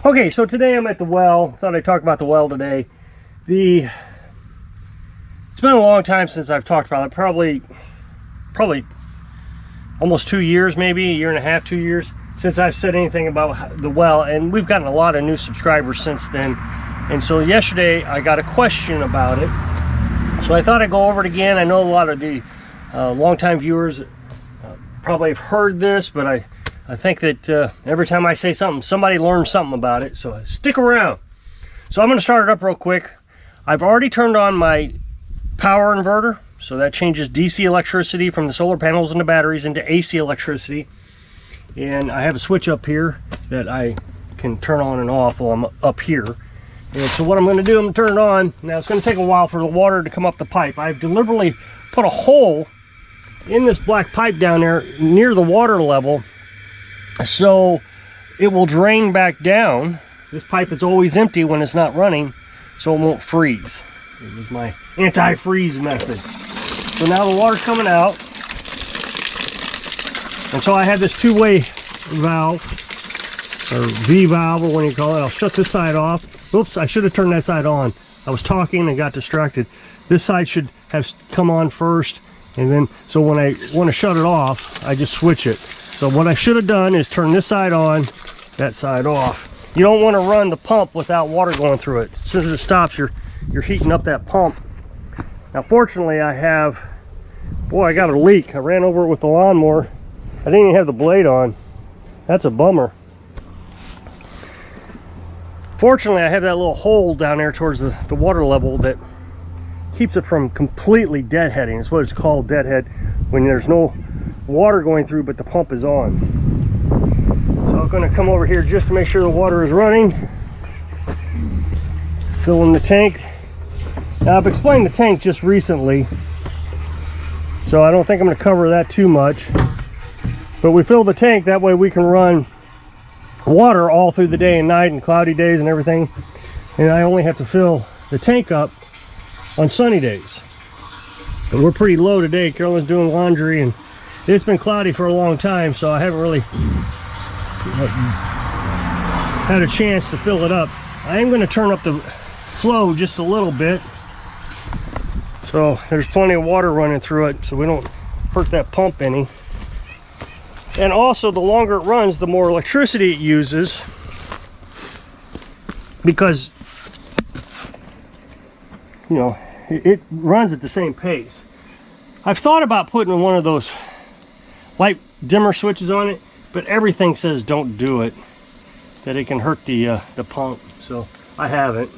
Okay, so today I'm at the well. Thought I'd talk about the well today. It's been a long time since I've talked about it. Probably almost 2 years, maybe a year and a half, 2 years since I've said anything about the well, and we've gotten a lot of new subscribers since then. And so yesterday I got a question about it, so I thought I'd go over it again. I know a lot of the longtime viewers probably have heard this, but I think that every time I say something, somebody learns something about it, so stick around. So I'm going to start it up real quick. I've already turned on my power inverter, so that changes DC electricity from the solar panels and the batteries into AC electricity. And I have a switch up here that I can turn on and off while I'm up here. And so what I'm going to do, I'm going to turn it on. Now it's going to take a while for the water to come up the pipe. I've deliberately put a hole in this black pipe down there near the water level so it will drain back down. This pipe is always empty when it's not running, so it won't freeze. It was my anti-freeze method. So now the water's coming out. And so I have this two-way valve, or V valve, or what do you call it. I'll shut this side off. Oops, I should have turned that side on. I was talking and got distracted. This side should have come on first, and then, so when I want to shut it off, I just switch it. So what I should have done is turn this side on, that side off. You don't want to run the pump without water going through it. As soon as it stops, you're heating up that pump. Now fortunately I got a leak. I ran over it with the lawnmower. I didn't even have the blade on. That's a bummer. Fortunately I have that little hole down there towards the water level that keeps it from completely deadheading. It's what it's called, deadhead, when there's no water going through but the pump is on. So I'm going to come over here just to make sure the water is running. Filling the tank. Now I've explained the tank just recently, so I don't think I'm going to cover that too much. But we fill the tank, that way we can run water all through the day and night and cloudy days and everything. And I only have to fill the tank up on sunny days. But we're pretty low today. Carolyn's doing laundry and it's been cloudy for a long time, so I haven't really had a chance to fill it up. I am going to turn up the flow just a little bit, so there's plenty of water running through it, so we don't hurt that pump any. And also, the longer it runs, the more electricity it uses, because you know it runs at the same pace. I've thought about putting one of those light dimmer switches on it, but everything says don't do it, that it can hurt the pump, so I haven't.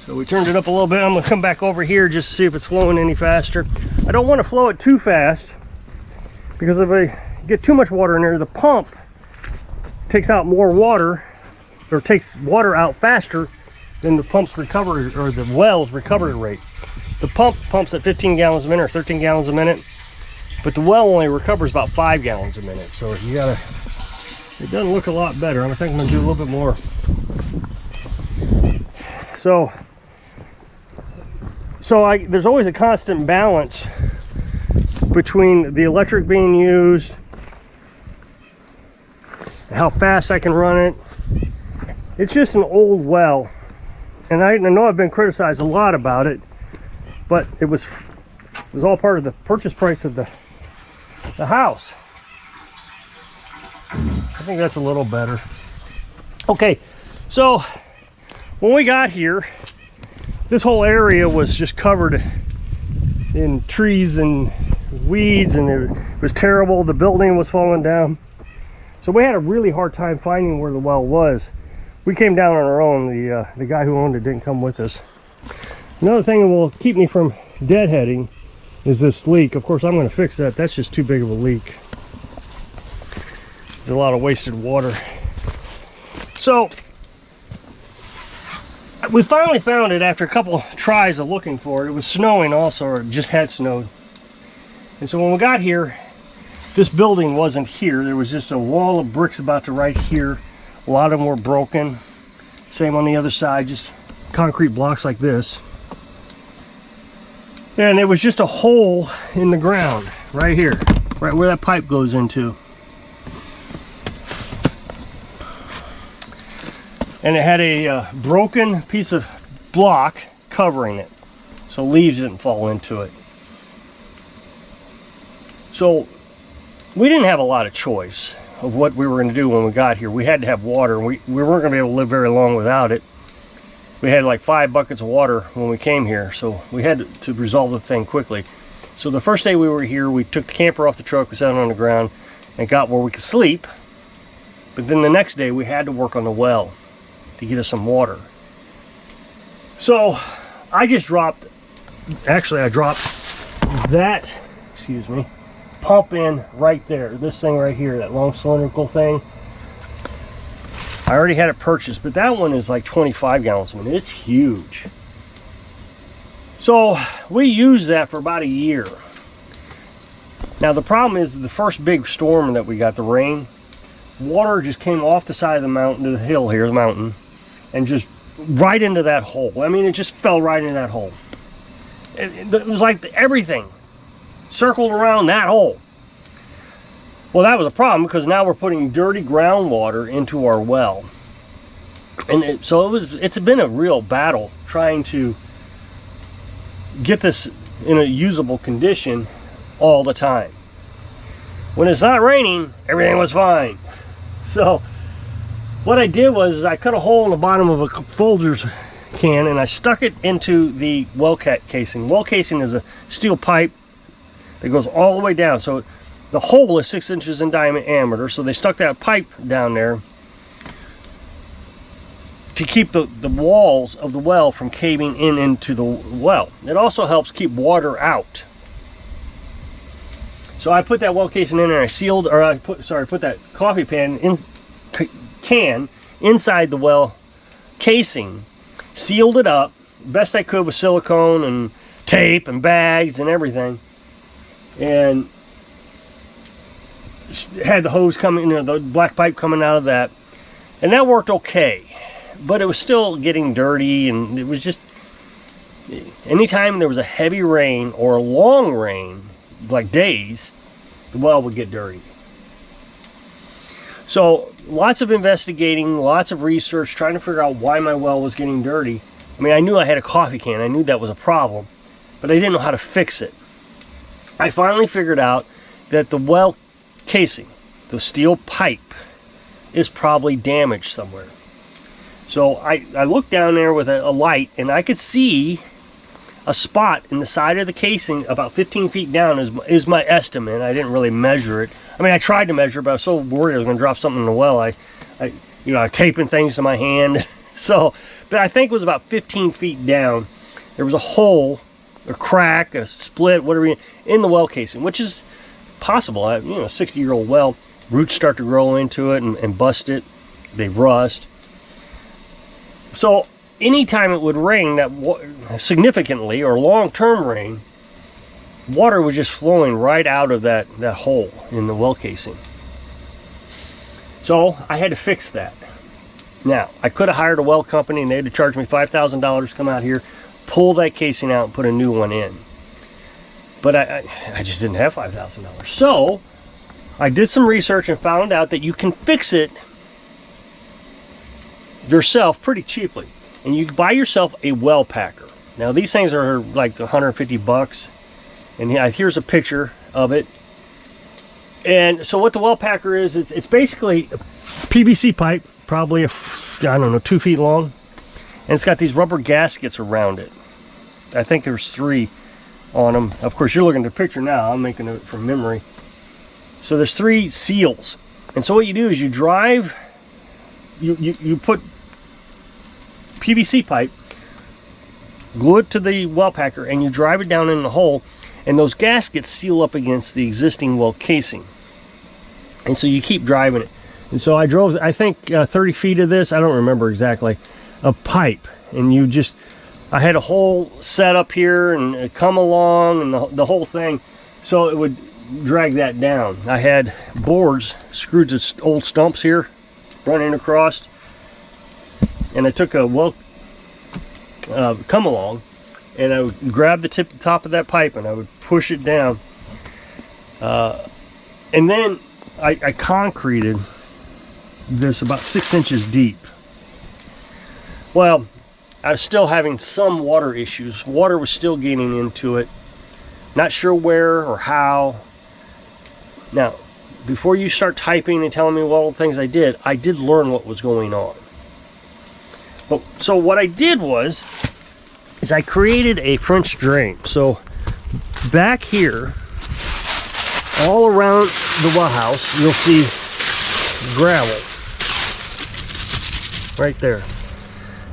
So we turned it up a little bit. I'm going to come back over here just to see if it's flowing any faster. I don't want to flow it too fast, because if I get too much water in there, the pump takes out more water, or takes water out faster than the pump's recovery, or the well's recovery rate. The pump pumps at 15 gallons a minute or 13 gallons a minute, but the well only recovers about 5 gallons a minute. So you gotta, it doesn't look a lot better. I think I'm gonna do a little bit more. So there's always a constant balance between the electric being used and how fast I can run it. It's just an old well, and I know I've been criticized a lot about it, but it was all part of the purchase price of the house. I think that's a little better. Okay, so when we got here, this whole area was just covered in trees and weeds, and it was terrible. The building was falling down, so we had a really hard time finding where the well was. We came down on our own. The guy who owned it didn't come with us. Another thing that will keep me from deadheading is this leak. Of course, I'm going to fix that. That's just too big of a leak. There's a lot of wasted water. So we finally found it after a couple tries of looking for it. It was snowing also, or it just had snowed. And so when we got here, this building wasn't here. There was just a wall of bricks about to right here. A lot of them were broken. Same on the other side, just concrete blocks like this. And it was just a hole in the ground right here, right where that pipe goes into. and it had a broken piece of block covering it, so leaves didn't fall into it. So we didn't have a lot of choice of what we were going to do when we got here. We had to have water, and we weren't going to be able to live very long without it. We had like 5 buckets of water when we came here, so we had to resolve the thing quickly. So the first day we were here, we took the camper off the truck, we sat it on the ground, and got where we could sleep. But then the next day we had to work on the well to get us some water. So I just dropped, actually I dropped that, excuse me, pump in right there. This thing right here, that long cylindrical thing. I already had it purchased, but that one is like 25 gallons a minute. It's huge. So we used that for about a year. Now the problem is the first big storm that we got, the rain, water just came off the side of the mountain to the hill here, the mountain, and just right into that hole. I mean, it just fell right into that hole. It was like everything circled around that hole. Well, that was a problem because now we're putting dirty groundwater into our well. And it's been a real battle trying to get this in a usable condition all the time. When it's not raining, everything was fine. So what I did was I cut a hole in the bottom of a Folgers can and I stuck it into the well casing. Well casing is a steel pipe that goes all the way down. So the hole is 6 inches in diameter, so they stuck that pipe down there to keep the walls of the well from caving in into the well. It also helps keep water out. So I put that well casing in and I sealed, or I put that coffee can inside the well casing, sealed it up best I could with silicone and tape and bags and everything, and had the hose coming, the black pipe coming out of that, and that worked okay, but it was still getting dirty, and it was just, anytime there was a heavy rain or a long rain, like days, the well would get dirty. So lots of investigating, lots of research, trying to figure out why my well was getting dirty. I mean, I knew I had a coffee can, I knew that was a problem, but I didn't know how to fix it. I finally figured out that the well casing, the steel pipe, is probably damaged somewhere. So I looked down there with a light, and I could see a spot in the side of the casing about 15 feet down is my estimate. I didn't really measure it. I mean, I tried to measure, but I was so worried I was going to drop something in the well. I taping things to my hand. So, but I think it was about 15 feet down. There was a hole, a crack, a split, whatever, in the well casing, which is possible. A 60-year-old well, roots start to grow into it and bust it. They rust. So anytime it would rain that significantly, or long-term rain, water was just flowing right out of that hole in the well casing. So I had to fix that. Now, I could have hired a well company and they'd have charged me $5,000 to come out here, pull that casing out and put a new one in. But I just didn't have $5,000. So I did some research and found out that you can fix it yourself pretty cheaply. And you buy yourself a well packer. Now these things are like 150 bucks. And here's a picture of it. And so what the well packer is, it's basically a PVC pipe, probably 2 feet long. And it's got these rubber gaskets around it. I think there's 3 on them. Of course, you're looking at the picture now. I'm making it from memory. So there's 3 seals. And so what you do is you drive, you put PVC pipe, glue it to the well packer, and you drive it down in the hole, and those gaskets seal up against the existing well casing. And so you keep driving it. And so I drove, I think 30 feet of this, I don't remember exactly, a pipe. And I had a whole set up here and come along and the whole thing, so it would drag that down. I had boards screwed to old stumps here running across, and I took a come along, and I would grab the top of that pipe and I would push it down, and then I concreted this about 6 inches deep. Well, I was still having some water issues. Water was still getting into it. Not sure where or how. Now, before you start typing and telling me all the things I did learn what was going on. So what I did is I created a French drain. So back here, all around the well house, you'll see gravel right there.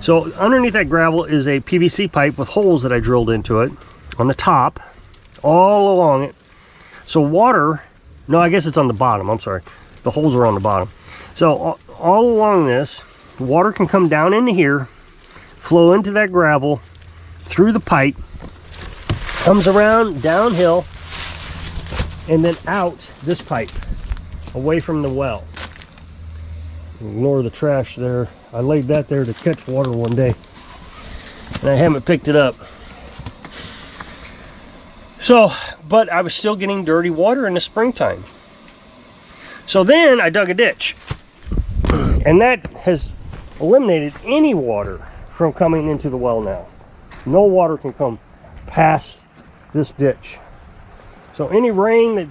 So underneath that gravel is a PVC pipe with holes that I drilled into it on the top, all along it. So water, no, I guess it's on the bottom, I'm sorry. The holes are on the bottom. So all along this, water can come down into here, flow into that gravel, through the pipe, comes around downhill, and then out this pipe, away from the well. Ignore the trash there. I laid that there to catch water one day, and I haven't picked it up. So, but I was still getting dirty water in the springtime. So then I dug a ditch, and that has eliminated any water from coming into the well now. No water can come past this ditch. So any rain that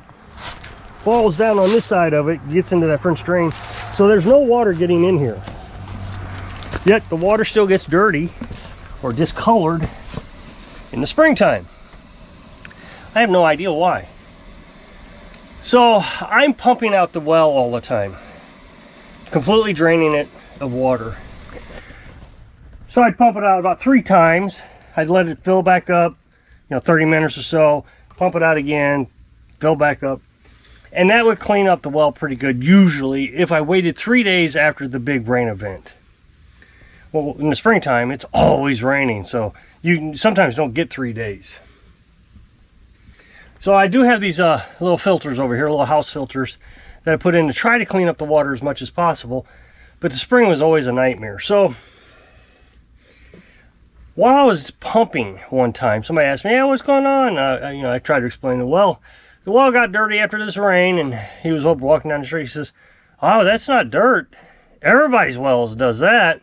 falls down on this side of it gets into that French drain. So there's no water getting in here. Yet the water still gets dirty or discolored in the springtime. I have no idea why. So I'm pumping out the well all the time, completely draining it of water. So I'd pump it out about 3 times. I'd let it fill back up, 30 minutes or so, pump it out again, fill back up. And that would clean up the well pretty good, usually, if I waited 3 days after the big rain event. Well, in the springtime, it's always raining, so you sometimes don't get 3 days. So I do have these little filters over here, little house filters, that I put in to try to clean up the water as much as possible. But the spring was always a nightmare. So while I was pumping one time, somebody asked me, "Hey, what's going on?" I tried to explain the well got dirty after this rain, and he was walking down the street. He says, "Oh, that's not dirt. Everybody's wells does that."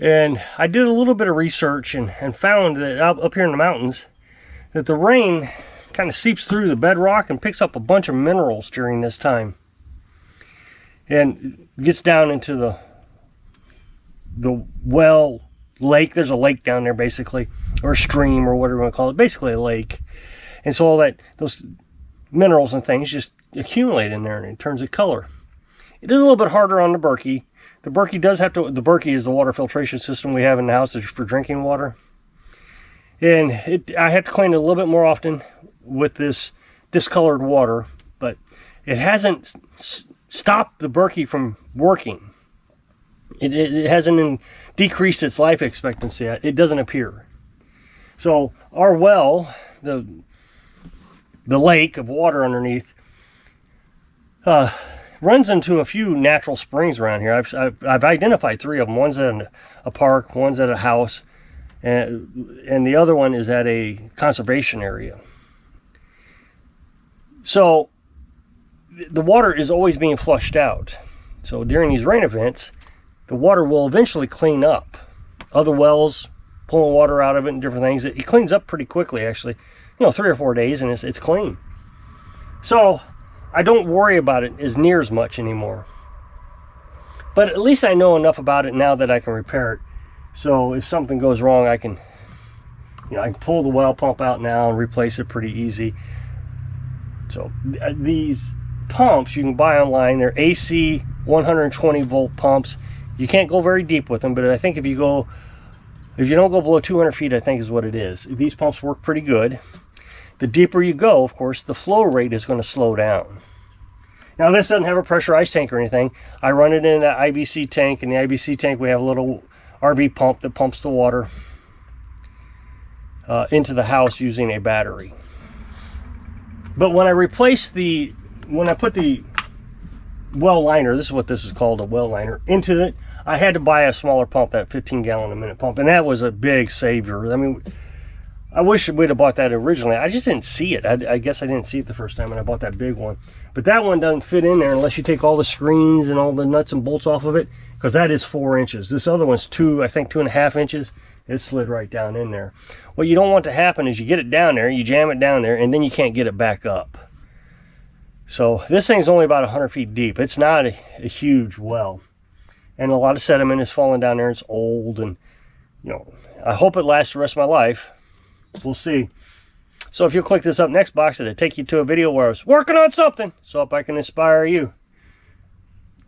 And I did a little bit of research and found that up here in the mountains, that the rain kind of seeps through the bedrock and picks up a bunch of minerals during this time, and gets down into the well lake. There's a lake down there basically, or a stream, or whatever you want to call it, basically a lake. And so all those minerals and things just accumulate in there, and it turns it color. It is a little bit harder on the Berkey. The Berkey the Berkey is the water filtration system we have in the house for drinking water. And I have to clean it a little bit more often with this discolored water, but it hasn't stopped the Berkey from working. It hasn't decreased its life expectancy. It doesn't appear. So our well, the lake of water underneath, runs into a few natural springs around here. I've identified 3 of them. One's at a park, one's at a house, and the other one is at a conservation area. So the water is always being flushed out. So during these rain events, the water will eventually clean up. Other wells pulling water out of it and different things. It cleans up pretty quickly, actually. 3 or 4 days, and it's clean. So I don't worry about it as near as much anymore. But at least I know enough about it now that I can repair it. So if something goes wrong, I can pull the well pump out now and replace it pretty easy. So these pumps you can buy online. They're AC 120 volt pumps. You can't go very deep with them, but I think if you don't go below 200 feet, I think is what it is. These pumps work pretty good. The deeper you go, of course, the flow rate is going to slow down. Now, this doesn't have a pressurized tank or anything. I run it in that IBC tank. In the IBC tank, we have a little RV pump that pumps the water into the house using a battery. But when I put the well liner, this is what this is called, a well liner, into it, I had to buy a smaller pump, that 15 gallon a minute pump, and that was a big savior. I mean, I wish we'd have bought that originally. I just didn't see it. I guess I didn't see it the first time, and I bought that big one. But that one doesn't fit in there unless you take all the screens and all the nuts and bolts off of it. because that is 4 inches. This other one's I think 2.5 inches. It slid right down in there. What you don't want to happen is you get it down there, you jam it down there, and then you can't get it back up. So this thing's only about 100 feet deep. It's not a huge well. And a lot of sediment is falling down there. It's old, and I hope it lasts the rest of my life. We'll see. So if you'll click this up next box, it'll take you to a video where I was working on something. So if I can inspire you,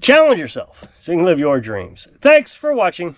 challenge yourself so you can live your dreams. Thanks for watching.